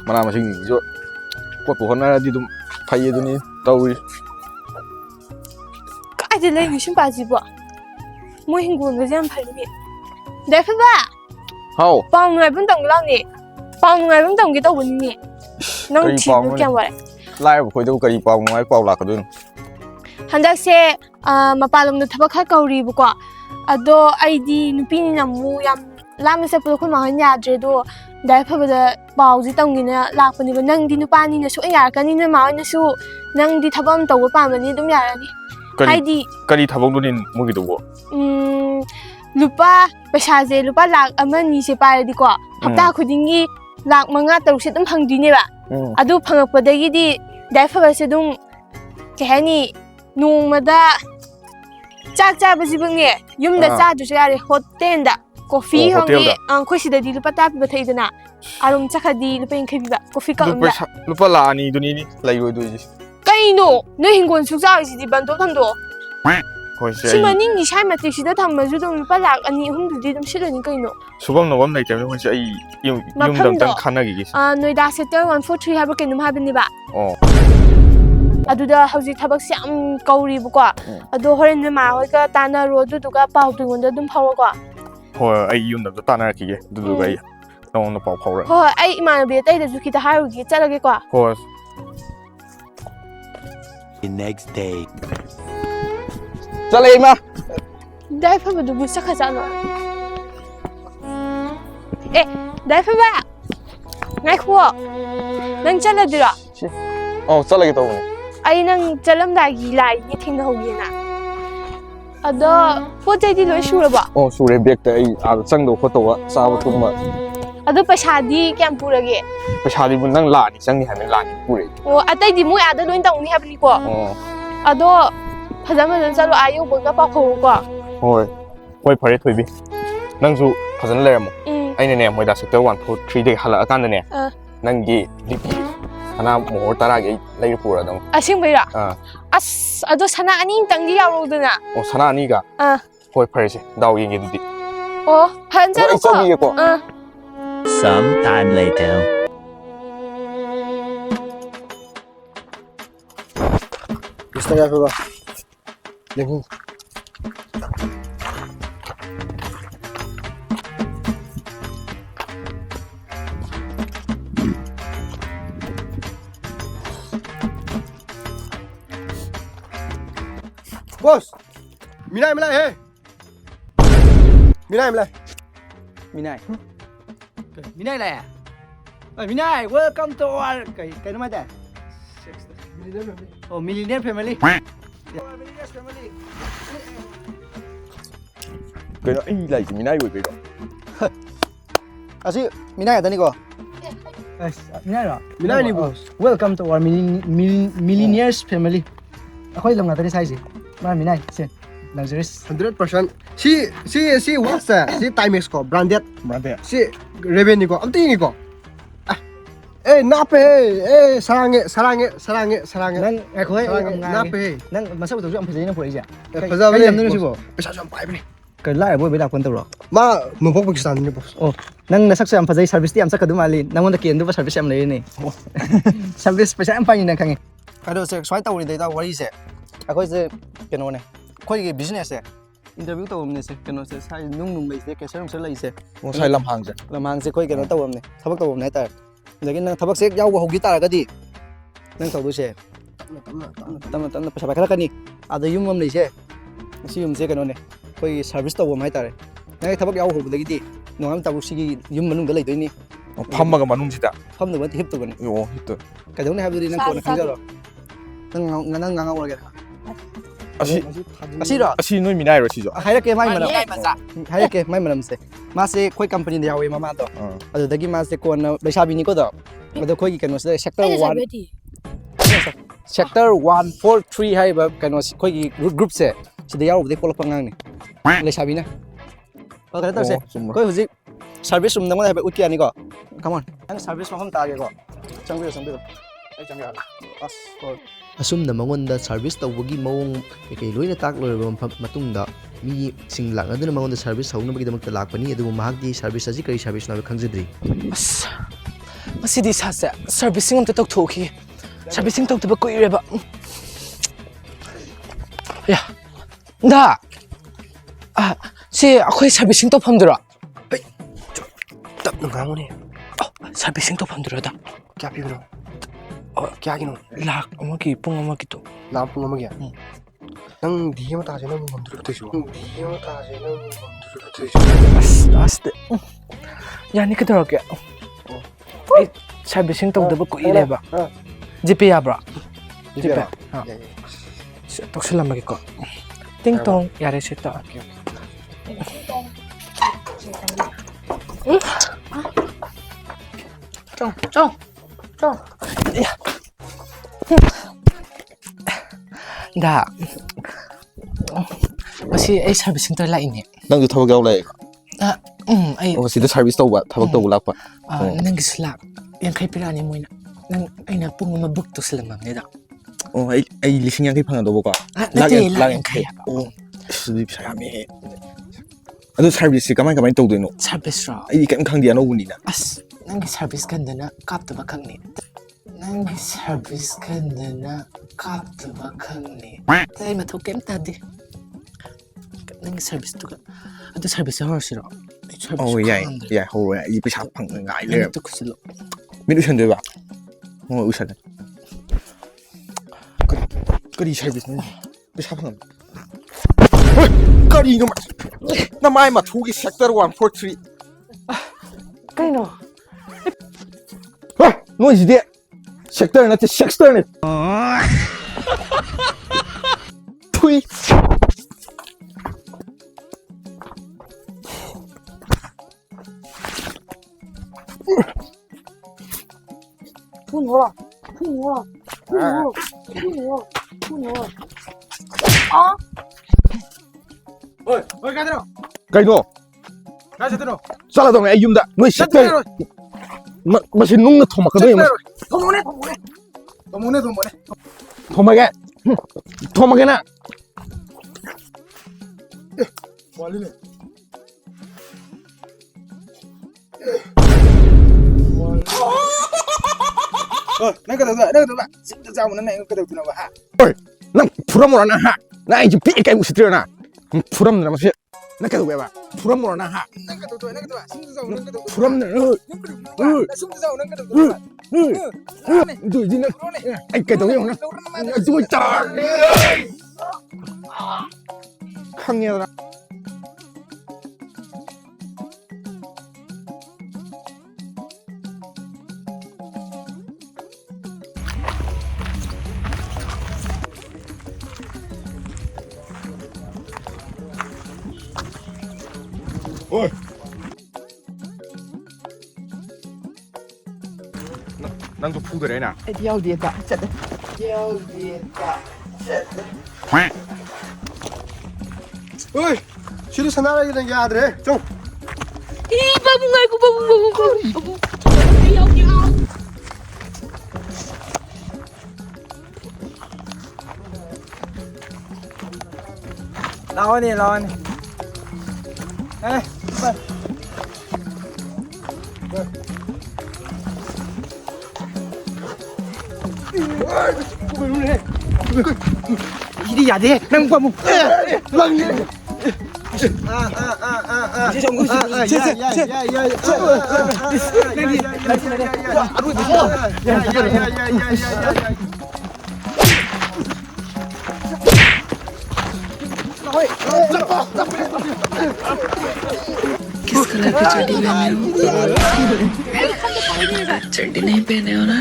Mana masing jo ko to hona di dum phai du ni tawi kai de lei shin ba ji bo mo hin gun ga jam phai ni dai fa ba hao pang ngai bun dong lao ni pang ngai bun dong gi to bun ni nang thi lu kyam wa lai ba khoi du kari paw ngai paw la ka du handak se mapalom da thaba kha kauri bu ko ado id nupi ni namu yam lam se pu ko ma nya dre do dai fa ba da paw ji tong ni na la ko ni ba nang di nu pa ni na su ya ka ni na ma na su nang di thabam taw pa ma ni dum ya ra ni id kari thabong du ni mu gi du bo lupa paisa je lupa lak ama ni se pa di ko hapta khudingi lak manga taruk se dum phang di ne ba adu phangak pa dagi di dai fa ba se dum ke hani nung mada chak cha ba ji bange yum da cha du ya re hotel da coffee hongi khoi si da di lupa ta ba thai dana arum chakha di lupa in khai ba coffee ka umda lupa la ni du ni lai roi du ji kai no no hingon su cha ji di ban to thando khoi se simaning ni sai matik sida thamma ju dum lupa lak ani hum du di dum silani kai no subam no bam lai te khoi se ai yum dam tang khana gi noida sector 143 ha ba kai num ha bani ba oh aduda hauji thabak se am kauri bu ko ado horen ma hoi ka tana ro du du ga pau tu ngon da dum phaw ko ho ai yum dam ta na ki ge du du ga ai nong na pau phaw ra ho ai ma be tai da ju ki ta ha ru gi cha la ge ko ho The next day. chalai ma dai fa ba du bu sa kha cha no dai fa ba ngai khuo nang chala dira oh chalai to ni ai nang chalam da gi lai ni thing ho gi na ado po chai di loi shu ra ba oh sure bek ta ai a chang do photo wa sa ba tum ma ado paisa di kyam pura ge paisa di bun nang la ni chang ni ha la ni pure o atai di mu a da loin tong ni ha bni ko oh ado phajama jan chalu ayu bo ga pa kho ko hoi hoi phare thoi bi nang su phajan le mo ai ne ne moi da sector 143 de hala kan ne nang gi lipi ana mo tara ge lai pura dong asing bai ra as ado sana ani tang gi yaw ro da na oh sana ni ga hoi phare se daw yeng ge di o phan cha ko Some time later. Gusto nga ba? Yung Boss! Minay, hey! Minay. Minay là à? Minay, welcome to our cái nó đây. Oh, Millionaire Family. Millionaire Family. cái đó ai lại chỉ minai rồi cái đó Asi, Minay tadi ko. Minay rồi. Minay ni boss. Welcome to our Millionaires Family. Ako ilang nga tadi size. Minay, sen. Luxurious. 100%. Si what's that? Si Timex ko, branded. Si revenue ko, ang tingin ko. Nape, sarange. Nang ako Nape. Nang masa betul juga ambil pura aja. Pasaw Kaya jam sibo. Pasaw sa pay ni. Kaya boy bela kon tawro. Ma, mupok Pakistan ni boss. Oh, nang nasak sa amfazay service ti amsa kadumali. Nang wala kiendo pa service am lain ni. Service pa sa am panin nang kangi. Kado se swai taw ni dai taw wari se. Ako se keno ne. Khoi ge business se. Interview taw amne se keno se sai nung lai se keser se lai se. mo sai lam hang se Lamang se khoi keno taw amne. Thabak taw amne ta. Lagi nang thabak se yaw ho gi ta ga di. Nang taw du se. Tam pa sa ka ka ni. Ada yum am lai se. Si yum se keno ne. Khoi service taw am hai ta re. Nang thabak yaw ho lagi di. Nong taw si gi yum manung da lai doi ni. pham ga manung sida Pham da hip to ni. yo hit Ka dong ne ha du nang ko na khang ja ro. Nang ngang ora ga. asi noi minai ro si jo Hairake mai manam. Hairake mai manam se. Mase khoi company da yawe mama to. Adu dagi mase ko na leisabi ni ko do. Adu khoi kano se sector 1. Sector 143 hai ba kano khoi group se. Sida yaw de ko pangang ni. Leisabi na. Ko ka ta se. Khoi huji service room nang ba utki ani ko. Come on. Ang service ma hom ta ge ko. Changbi. Ai changbi. Bas ko. asumna mangonda service tawagi mawong kay loy na tak loy matungda ꯃꯤꯁꯤꯡ ꯂꯥꯛꯅꯗꯨꯅ ꯃꯉꯣꯟꯗ service ꯍꯧꯅꯕꯒꯤꯗꯃꯛꯇ ꯂꯥꯛꯄꯅꯤ ꯑꯗꯨꯕꯨ ꯃꯍꯥꯛꯇꯤ service ꯑꯁꯤ ꯀꯔꯤ ꯁꯥꯔꯚꯤꯁꯅꯣ ꯍꯥꯏꯕ ꯈꯪꯖꯗ꯭ꯔꯤ ꯑꯁ ꯉꯁꯤꯗꯤ ꯏꯁꯥꯁꯦ ꯁꯥꯔꯚꯤꯁꯤꯡ ꯑꯝꯇ ꯇꯧꯊꯣꯛꯈꯤꯒꯦ ꯁꯥꯔꯚꯤꯁꯤꯡ ꯇꯧꯗꯕ ꯀꯨꯏꯔꯦꯕ ꯌꯥ ꯗꯥ ꯁꯤ ꯑꯩꯈꯣꯏ ꯁꯥꯔꯚꯤꯁꯤꯡ ꯇꯧꯐꯝꯗꯨꯔꯣ ꯇꯞꯅ ꯉꯥꯡꯉꯨꯅꯦ ꯁꯥꯔꯚꯤꯁꯤꯡ ꯇꯧꯐꯝꯗꯨꯔꯣꯗ ꯀꯌꯥ ꯄꯤꯕꯅꯣ ꯀꯌꯥꯒꯤꯅꯣ ꯂꯥꯛ ꯑꯃꯒꯤ ꯄꯨꯡ ꯑꯃꯒꯤꯗꯣ ꯂꯥꯛ ꯄꯨꯡ ꯑꯃꯒꯤ ꯅꯪ ꯗꯤ ꯑꯃ ꯇꯥꯁꯦ ꯅꯪ ꯉꯝꯗꯣꯔꯤꯕ ꯇꯧꯏꯁꯤꯕꯣ ꯗꯤ ꯑꯃ ꯇꯥꯁꯦ ꯅꯪ ꯉꯝꯗꯣꯔꯤꯕ ꯇꯧꯏꯁꯤꯕꯣ ꯑꯁ ꯌꯥꯅꯤ ꯀꯩꯗꯧꯔꯒꯦ ꯑꯩ ꯁꯥꯔꯚꯤꯁꯤꯡ ꯇꯧꯗꯕ ꯀꯨꯏꯔꯦꯕ ꯖꯤꯄꯦ ꯌꯥꯕ꯭ꯔꯣ ꯖꯤꯄꯦ ꯇꯧꯁꯜꯂꯝꯃꯒꯦꯀꯣ ꯇꯤꯡ ꯇꯣꯡ ꯌꯥꯔꯦ ꯁꯤ ꯇꯧ ꯗꯥ ꯉꯁꯤ ꯑꯩ ꯁꯥꯔꯚꯤꯁꯤꯡ ꯇꯧꯔ ꯂꯥꯛꯏꯅꯦ ꯅꯪꯁꯨ ꯊꯕꯛ ꯌꯥꯎ ꯂꯥꯛꯑꯦ ꯑꯩ ꯁꯤꯗ ꯁꯥꯔꯚꯤꯁ ꯇꯧꯕ ꯊꯕꯛ ꯇꯧꯕ ꯂꯥꯛꯄ ꯅꯪꯒꯤꯁꯨ ꯂꯥꯛ 50 ꯄꯤꯔꯛꯑꯅꯤ ꯃꯣꯏꯅ ꯑꯩꯅ ꯄꯨꯡ ꯑꯃ ꯕꯨꯛ ꯇꯧꯁꯜꯂꯝꯃꯕꯅꯤꯗ ꯑꯩ 50,000 ꯐꯪꯒꯗꯧꯕꯀꯣ ꯅꯠꯇꯦ ꯂꯥꯛ 50 ꯍꯥꯏꯕ ꯑꯗꯨꯗꯤ ꯄꯩꯁꯥ ꯌꯥꯝꯃꯦꯍꯦ ꯑꯗꯨ ꯁꯥꯔꯚꯤꯁꯁꯤ ꯀꯃꯥꯏ ꯇꯧꯗꯣꯏꯅꯣ ꯁꯥꯔꯚꯤꯁꯔꯣ ꯑꯩꯗꯤ ꯀꯩꯝ ꯈꯪꯗꯦ ꯑꯅꯧꯕꯅꯤꯅ ꯑꯁ ꯅꯪꯒꯤ ꯁꯥꯔꯚꯤꯁ ꯈꯟꯗꯅ ꯀꯥꯞꯇꯕ ꯈꯪꯅꯤ ꯅꯪꯒꯤ ꯁꯥꯔꯚꯤꯁ ꯈꯟꯗꯅ ꯀꯥꯞꯇꯕ ꯈꯪꯅꯤ ꯑꯩ ꯃꯊꯧ ꯀꯩꯝ ꯇꯥꯗꯦ ꯅꯪꯒꯤ ꯁꯥꯔꯚꯤꯁꯇꯨꯒ ꯑꯗꯨ ꯁꯥꯔꯚꯤꯁ ꯍꯧꯔꯁꯤꯔꯣ ꯌꯥꯏ ꯍꯧꯔꯣ ꯌꯥꯏ ꯑꯩ ꯄꯩꯁꯥ ꯐꯪꯉ ꯉꯥꯏ ꯂꯩꯔꯦ ꯃꯤꯠꯇꯨ ꯈꯨꯁꯤꯜꯂꯣ ꯃꯤꯠ ꯎꯏꯁꯟꯗꯣꯏꯕ ꯍꯣꯏ ꯎꯏꯁꯜꯂꯦ ꯀꯔꯤ ꯁꯥꯔꯚꯤꯁꯅꯣ ꯄꯩꯁꯥ ꯐꯪꯉꯝ ꯀꯔꯤꯅꯣ ꯅꯃꯥꯏ ꯃꯊꯨꯒꯤ ꯁꯦꯛꯇꯔ 143 ꯀꯩꯅꯣ ꯅꯣꯏꯁꯤꯗꯤ ꯁꯦꯛꯇꯔ ꯅꯠꯇꯦ ꯁꯦꯛꯁꯇꯔꯅꯦ ꯊꯨꯏ ꯍꯣꯏ ꯀꯥꯏꯗꯅꯣ ꯀꯩꯅꯣ ꯀꯥꯏ ꯆꯠꯇꯣꯏꯅꯣ ꯆꯠꯂꯗꯧꯅꯦ ꯑꯩ ꯌꯨꯝꯗ ꯅꯣꯏ ꯁꯦꯛꯇꯔ ꯃꯁꯤ ꯅꯨꯡꯅ ꯊꯣꯝꯃꯛꯀꯗꯣꯏꯅꯦ ꯊꯣꯝꯃꯣꯅꯦ ꯊꯣꯝꯃꯒꯦꯅ ꯋꯥꯠꯂꯤꯅꯦ ꯅꯪ ꯀꯩꯗꯧꯕ ꯁꯤꯗ ꯆꯥꯎꯕ ꯅꯪ ꯀꯩꯗꯧꯗꯣꯏꯅꯣꯕ ꯅꯪ ꯐꯨꯔꯝꯃꯣꯔ ꯅꯪ ꯅꯪ ꯑꯩꯁꯦ ꯄꯤꯛꯏ ꯀꯩ ꯎꯁꯤꯠꯇ꯭ꯔꯤꯔꯣ ꯅꯪ ꯐꯨꯔꯝꯗꯅ ꯃꯁꯤ ꯅꯪ ꯀꯩꯗꯧꯋꯦꯕ ꯐꯨꯔꯝꯃꯣꯔ ꯅꯪ ꯐꯨꯔꯝꯗꯅ ꯑꯗꯨꯏꯗꯤ ꯅꯪ ꯑꯩ ꯀꯩꯗꯧꯋꯦ ꯌꯦꯡꯉꯣ ꯅꯪ ꯑꯗꯨ ꯑꯣꯏꯇꯥꯔꯗꯤ ꯈꯪꯉꯦꯗꯅ oi ꯅꯪꯁꯨ ꯐꯨꯗꯔꯦꯅ ꯑꯩꯗꯤ ꯌꯥꯎꯗꯦꯗ ꯆꯠꯂꯦ ꯍꯣꯏ ꯁꯤꯗ ꯁꯅꯥꯔꯒ ꯌꯥꯗ꯭ꯔꯦ ꯆꯣ ꯄꯥꯕꯨꯡ ꯉꯥꯏꯈꯣ ꯄꯥꯕꯨꯡ ꯑꯩ ꯌꯥꯎꯒꯦ लावाने 이리 야돼 난 뭐 किस कलर की चड्डी पहने हो? चड्डी नहीं पहने हो ना?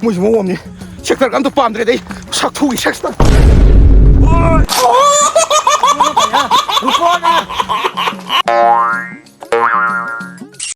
뭐지 뭐 없니? 색깔 감도 빰들에 내 삭투기 색깔.